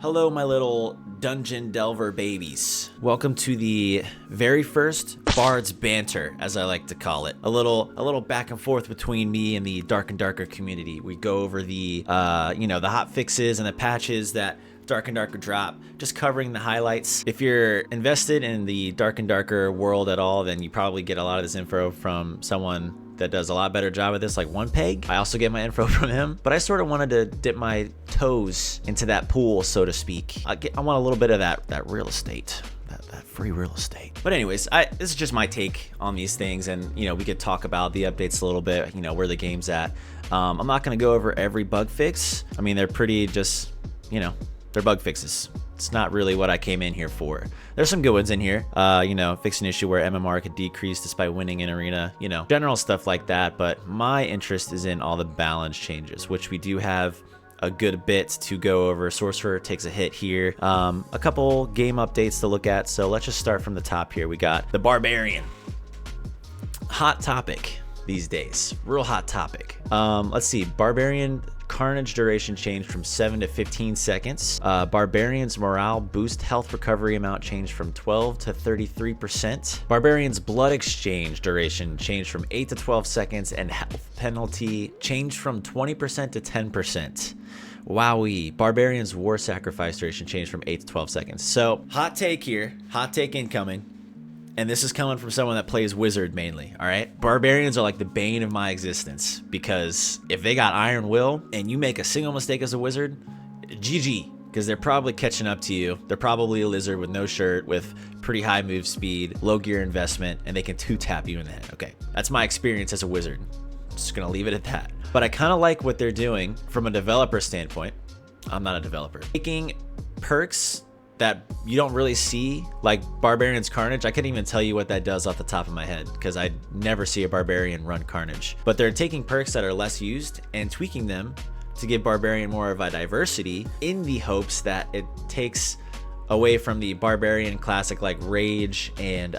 Hello, my little dungeon delver babies. Welcome to the very first Bards Banter, as I like to call it. A little back and forth between me and the Dark and Darker community. We go over the, the hot fixes and the patches that Dark and Darker drop, just covering the highlights. If you're invested in the Dark and Darker world at all, then you probably get a lot of this info from someone that does a lot better job at this, like One Peg. I also get my info from him, but I sort of wanted to dip my toes into that pool, so to speak. I want a little bit of that real estate, that free real estate. But anyways, this is just my take on these things, and we could talk about the updates a little bit, where the game's at. I'm not gonna go over every bug fix. I mean, they're pretty just, they're bug fixes. It's not really what I came in here for. There's some good ones in here. Fix an issue where MMR could decrease despite winning in arena, general stuff like that. But my interest is in all the balance changes, which we do have a good bit to go over. Sorcerer takes a hit here. A couple game updates to look at. So let's just start from the top here. We got the Barbarian. Hot topic these days. Real hot topic. Let's see. Barbarian Carnage duration changed from 7 to 15 seconds. Barbarian's morale boost health recovery amount changed from 12 to 33%. Barbarian's blood exchange duration changed from 8 to 12 seconds, and health penalty changed from 20% to 10%. Wowee. Barbarian's war sacrifice duration changed from 8 to 12 seconds. So, hot take here. Hot take incoming. And this is coming from someone that plays Wizard mainly, all right? Barbarians are like the bane of my existence, because if they got Iron Will and you make a single mistake as a Wizard, GG, because they're probably catching up to you. They're probably a lizard with no shirt, with pretty high move speed, low gear investment, and they can 2-tap you in the head. Okay, that's my experience as a Wizard. Just gonna leave it at that. But I kind of like what they're doing from a developer standpoint. I'm not a developer. Taking perks that you don't really see, like Barbarian's Carnage. I couldn't even tell you what that does off the top of my head, because I never see a Barbarian run Carnage. But they're taking perks that are less used and tweaking them to give Barbarian more of a diversity, in the hopes that it takes away from the Barbarian classic like Rage and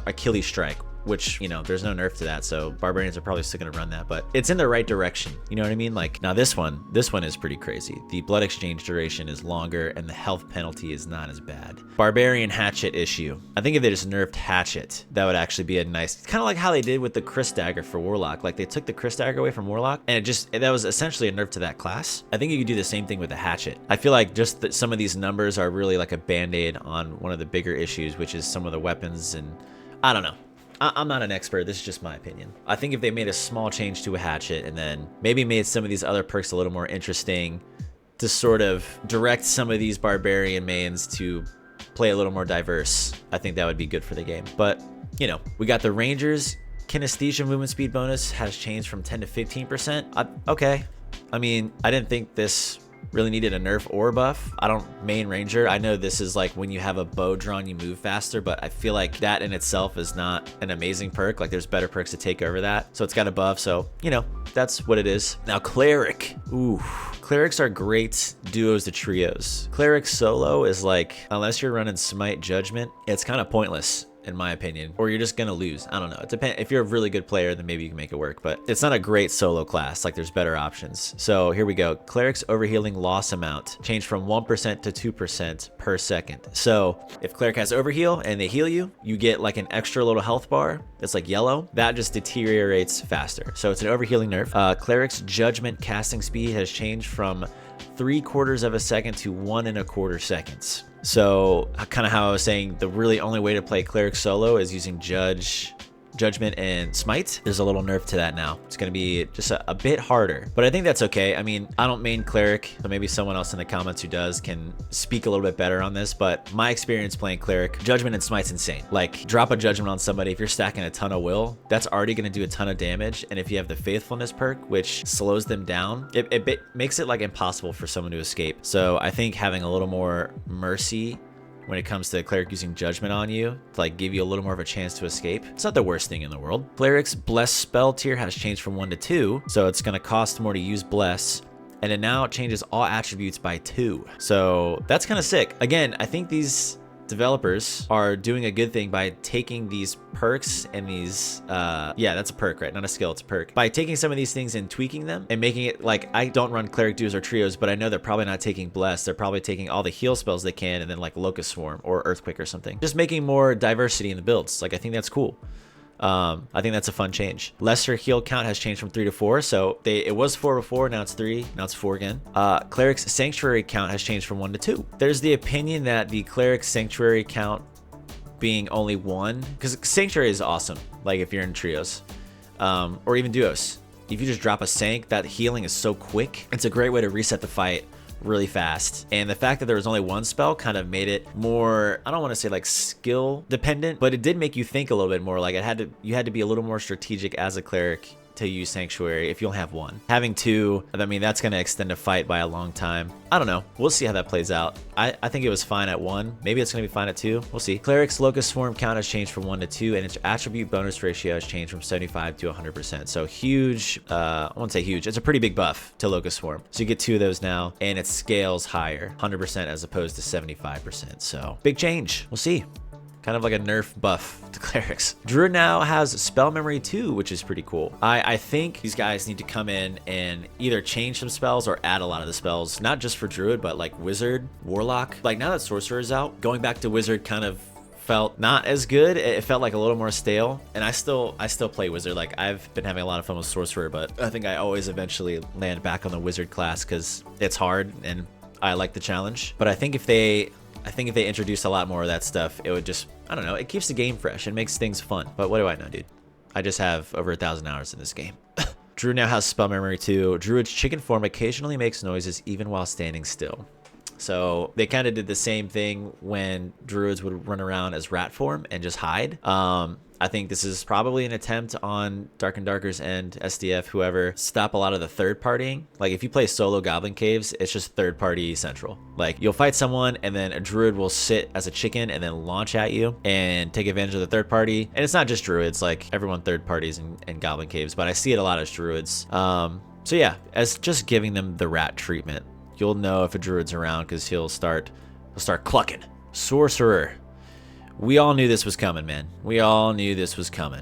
Achilles Strike, which, there's no nerf to that, so Barbarians are probably still gonna run that, but it's in the right direction. You know what I mean? Like, now this one is pretty crazy. The blood exchange duration is longer, and the health penalty is not as bad. Barbarian Hatchet issue. I think if they just nerfed Hatchet, that would actually be a nice, kind of like how they did with the Chris Dagger for Warlock. Like, they took the Chris Dagger away from Warlock, and that was essentially a nerf to that class. I think you could do the same thing with the Hatchet. I feel like just that some of these numbers are really like a band-aid on one of the bigger issues, which is some of the weapons, and I don't know. I'm not an expert, this is just my opinion. I think if they made a small change to a Hatchet, and then maybe made some of these other perks a little more interesting to sort of direct some of these Barbarian mains to play a little more diverse, I think that would be good for the game. But, we got the Rangers. Kinesthesia movement speed bonus has changed from 10 to 15%. Okay. I mean, I didn't think this really needed a nerf or buff. I don't main Ranger. I know this is like when you have a bow drawn, you move faster, but I feel like that in itself is not an amazing perk. Like, there's better perks to take over that. So it's got a buff. So, that's what it is. Now, Cleric. Ooh. Clerics are great duos to trios. Cleric solo is like, unless you're running Smite Judgment, it's kind of pointless, in my opinion, or you're just gonna lose. I don't know. It depends. If you're a really good player, then maybe you can make it work, but it's not a great solo class. Like, there's better options. So here we go. Cleric's overhealing loss amount changed from 1% to 2% per second. So if Cleric has overheal and they heal you, you get like an extra little health bar that's like yellow. That just deteriorates faster. So it's an overhealing nerf. Cleric's judgment casting speed has changed from 3/4 of a second to 1 1/4 seconds. So kind of how I was saying, the really only way to play Cleric solo is using Judgment and Smite. There's a little nerf to that now. It's going to be just a bit harder, but I think that's okay. I mean, I don't main Cleric, so maybe someone else in the comments who does can speak a little bit better on this, but my experience playing Cleric, Judgment and Smite's insane. Like, drop a Judgment on somebody, if you're stacking a ton of will, that's already going to do a ton of damage, and if you have the Faithfulness perk, which slows them down, it makes it like impossible for someone to escape. So I think having a little more mercy when it comes to Cleric using Judgment on you to like give you a little more of a chance to escape, it's not the worst thing in the world. Cleric's Bless spell tier has changed from 1 to 2, so it's going to cost more to use Bless, and it now changes all attributes by 2. So that's kind of sick. Again, I think these developers are doing a good thing by taking these perks and these yeah, that's a perk, right? Not a skill, it's a perk. By taking some of these things and tweaking them and making it like, I don't run cleric duos or trios, but I know they're probably not taking bless. They're probably taking all the heal spells they can and then like locust swarm or earthquake or something, just making more diversity in the builds. Like, I think that's cool. I think that's a fun change. Lesser heal count has changed from 3 to 4. So it was 4 before, now it's 3, now it's 4 again. Cleric's sanctuary count has changed from 1 to 2. There's the opinion that the cleric sanctuary count being only 1, because sanctuary is awesome. Like if you're in trios, or even duos, if you just drop a sank, that healing is so quick. It's a great way to reset the fight really fast. And the fact that there was only 1 spell kind of made it more, I don't want to say like skill dependent, but it did make you think a little bit more. Like you had to be a little more strategic as a cleric to use sanctuary if you only have 1. Having 2, I mean, that's going to extend a fight by a long time. I don't know. We'll see how that plays out. I think it was fine at 1. Maybe it's going to be fine at 2. We'll see. Cleric's locust swarm count has changed from 1 to 2, and its attribute bonus ratio has changed from 75 to 100%. So huge, I won't say huge. It's a pretty big buff to locust swarm. So you get 2 of those now, and it scales higher, 100% as opposed to 75%. So big change. We'll see. Kind of like a nerf buff to clerics. Druid now has spell memory 2, which is pretty cool. I think these guys need to come in and either change some spells or add a lot of the spells, not just for Druid, but like Wizard, Warlock. Like now that Sorcerer is out, going back to Wizard kind of felt not as good. It felt like a little more stale, and I still play Wizard. Like I've been having a lot of fun with Sorcerer, but I think I always eventually land back on the Wizard class because it's hard and I like the challenge. But I think if they introduce a lot more of that stuff, it would just, I don't know, it keeps the game fresh and makes things fun. But what do I know, dude? I just have over 1,000 hours in this game. Druid now has spell memory 2. Druid's chicken form occasionally makes noises even while standing still. So they kind of did the same thing when Druids would run around as rat form and just hide. I think this is probably an attempt on Dark and Darker's end, SDF, whoever, stop a lot of the third partying. Like if you play solo Goblin Caves, it's just third party central. Like you'll fight someone and then a Druid will sit as a chicken and then launch at you and take advantage of the third party. And it's not just Druids, like everyone third parties in Goblin Caves, but I see it a lot as Druids. So yeah, as just giving them the rat treatment. You'll know if a Druid's around because he'll start clucking. Sorcerer. We all knew this was coming, man. We all knew this was coming.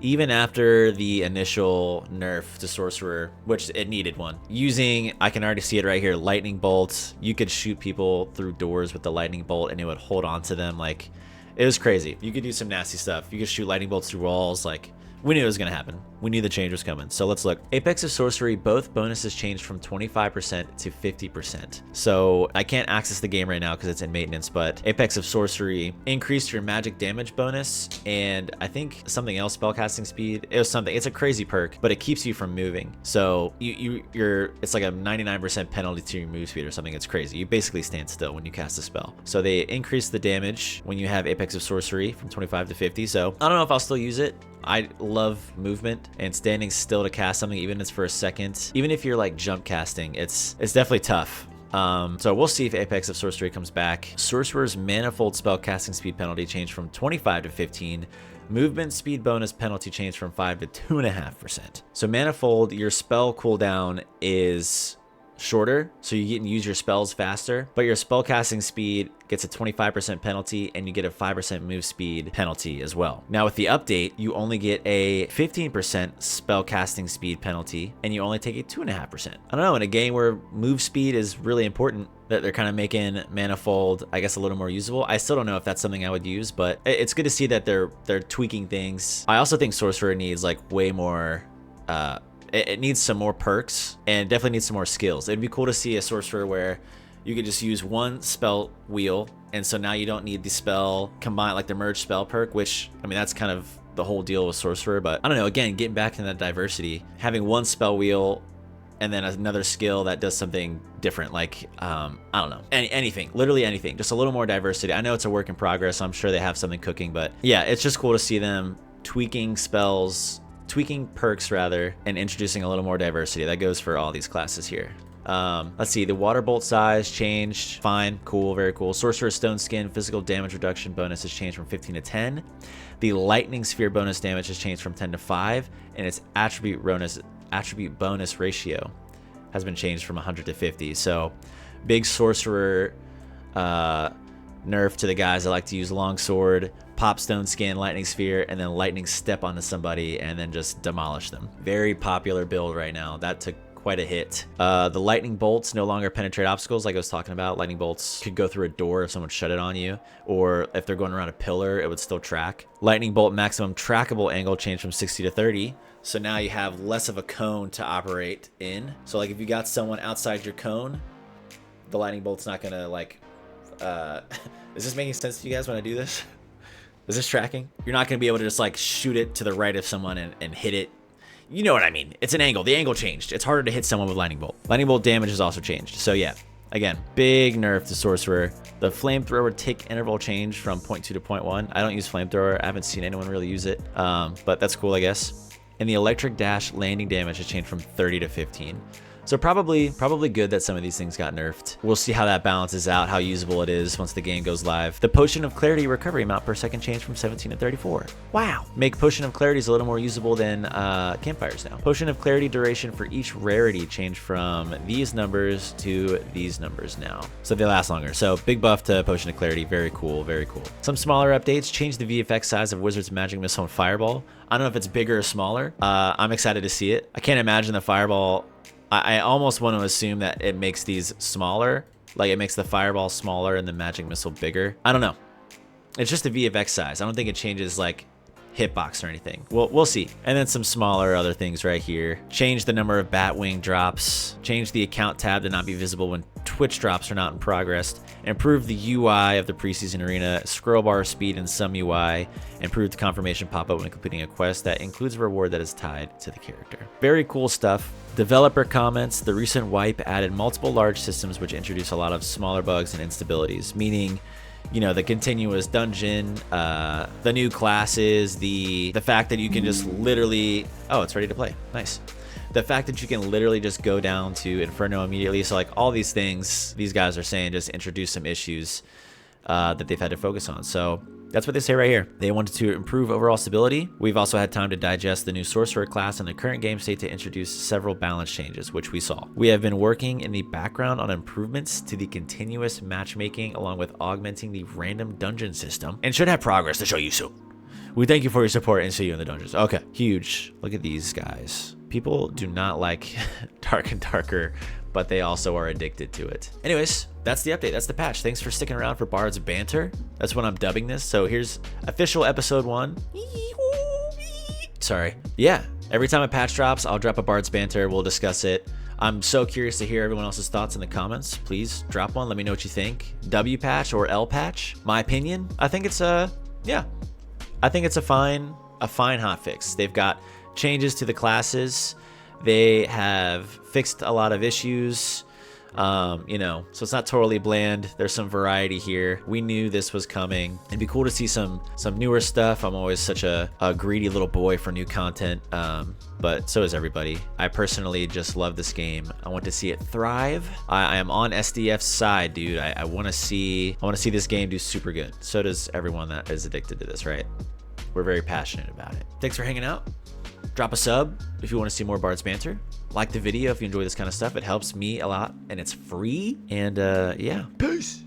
Even after the initial nerf to Sorcerer, which it needed one. Using, I can already see it right here, lightning bolts. You could shoot people through doors with the lightning bolt and it would hold on to them. Like, it was crazy. You could do some nasty stuff. You could shoot lightning bolts through walls. Like, we knew it was going to happen. We knew the change was coming. So let's look. Apex of Sorcery, both bonuses changed from 25% to 50%. So I can't access the game right now because it's in maintenance, but Apex of Sorcery increased your magic damage bonus and I think something else, spellcasting speed. It was something. It's a crazy perk, but it keeps you from moving. So it's like a 99% penalty to your move speed or something. It's crazy. You basically stand still when you cast a spell. So they increased the damage when you have Apex of Sorcery from 25 to 50. So I don't know if I'll still use it. I love movement and standing still to cast something, even if it's for a second. Even if you're like jump casting, it's definitely tough. So we'll see if Apex of Sorcery comes back. Sorcerer's manifold spell casting speed penalty changed from 25 to 15. Movement speed bonus penalty changed from 5 to 2.5%. So manifold, your spell cooldown is shorter, so you can use your spells faster, but your spell casting speed gets a 25% penalty and you get a 5% move speed penalty as well. Now with the update, you only get a 15% spell casting speed penalty and you only take a 2.5%. I don't know, in a game where move speed is really important, that they're kind of making manifold, I guess, a little more usable. I still don't know if that's something I would use, but it's good to see that they're tweaking things. I also think Sorcerer needs like way more it needs some more perks and definitely needs some more skills. It'd be cool to see a Sorcerer where you could just use one spell wheel, and so now you don't need the spell combined, like the merge spell perk, which, I mean, that's kind of the whole deal with Sorcerer. But I don't know, again, getting back to that diversity, having one spell wheel and then another skill that does something different, like I don't know, anything, literally anything, just a little more diversity. I know it's a work in progress, so I'm sure they have something cooking, but yeah, it's just cool to see them tweaking spells, tweaking perks rather, and introducing a little more diversity. That goes for all these classes here. Let's see, the water bolt size changed. Fine, cool, very cool. Sorcerer's Stone Skin physical damage reduction bonus has changed from 15 to 10. The lightning sphere bonus damage has changed from 10 to 5, and its attribute bonus ratio has been changed from 100 to 50. So big Sorcerer nerf to the guys that like to use longsword, pop stone skin, lightning sphere, and then lightning step onto somebody and then just demolish them. Very popular build right now. That took quite a hit. The lightning bolts no longer penetrate obstacles like I was talking about. Lightning bolts could go through a door if someone shut it on you, or if they're going around a pillar, it would still track. Lightning bolt maximum trackable angle changed from 60 to 30. So now you have less of a cone to operate in. So like if you got someone outside your cone, the lightning bolt's not gonna like, is this making sense to you guys when I do this? Is this tracking? You're not gonna be able to just like shoot it to the right of someone and hit it. You know what I mean? It's an angle. The angle changed. It's harder to hit someone with lightning bolt. Lightning bolt damage has also changed. So yeah, again, big nerf to sorcerer. The flamethrower tick interval changed from 0.2 to 0.1. I don't use flamethrower. I haven't seen anyone really use it, but that's cool, I guess. And the electric dash landing damage has changed from 30 to 15. So probably good that some of these things got nerfed. We'll see how that balances out, how usable it is once the game goes live. The Potion of Clarity recovery amount per second changed from 17 to 34. Wow. Make Potion of Clarity a little more usable than campfires now. Potion of Clarity duration for each rarity changed from these numbers to these numbers now. So they last longer. So big buff to Potion of Clarity. Very cool, very cool. Some smaller updates. Change the VFX size of Wizard's Magic Missile and Fireball. I don't know if it's bigger or smaller. I'm excited to see it. I can't imagine the Fireball. I almost want to assume that it makes these smaller, like it makes the fireball smaller and the magic missile bigger. I don't know. It's just a VFX size. I don't think it changes like hitbox or anything. We'll see. And then some smaller other things right here. Change the number of Batwing drops. Change the account tab to not be visible when Twitch drops are not in progress. Improve the UI of the preseason arena. Scroll bar speed in some UI. Improve the confirmation pop-up when completing a quest that includes a reward that is tied to the character. Very cool stuff. Developer comments. The recent wipe added multiple large systems which introduce a lot of smaller bugs and instabilities, meaning, you know, the continuous dungeon, the new classes, the fact that you can just literally, oh, it's ready to play. Nice. The fact that you can literally just go down to Inferno immediately. So like all these things, these guys are saying just introduce some issues that they've had to focus on. So that's what they say right here. They wanted to improve overall stability. We've also had time to digest the new Sorcerer class and the current game state to introduce several balance changes, which we saw. We have been working in the background on improvements to the continuous matchmaking along with augmenting the random dungeon system and should have progress to show you soon. We thank you for your support and see you in the dungeons. Okay, huge. Look at these guys. People do not like Dark and Darker, but they also are addicted to it. Anyways, that's the update. That's the patch. Thanks for sticking around for Bard's Banter. That's what I'm dubbing this. So here's official episode 1. Sorry. Yeah, every time a patch drops, I'll drop a Bard's Banter. We'll discuss it. I'm so curious to hear everyone else's thoughts in the comments. Please drop one. Let me know what you think. W patch or L patch? My opinion? I think it's yeah. I think it's a fine hotfix. They've got changes to the classes. They have fixed a lot of issues, you know, so it's not totally bland. There's some variety here. We knew this was coming. It'd be cool to see some newer stuff. I'm always such a greedy little boy for new content, but so is everybody. I personally just love this game. I want to see it thrive. I am on SDF's side, dude. I want to see this game do super good. So does everyone that is addicted to this, right? We're very passionate about it. Thanks for hanging out. Drop a sub if you want to see more Bard's Banter. Like the video if you enjoy this kind of stuff. It helps me a lot and it's free. And yeah, peace.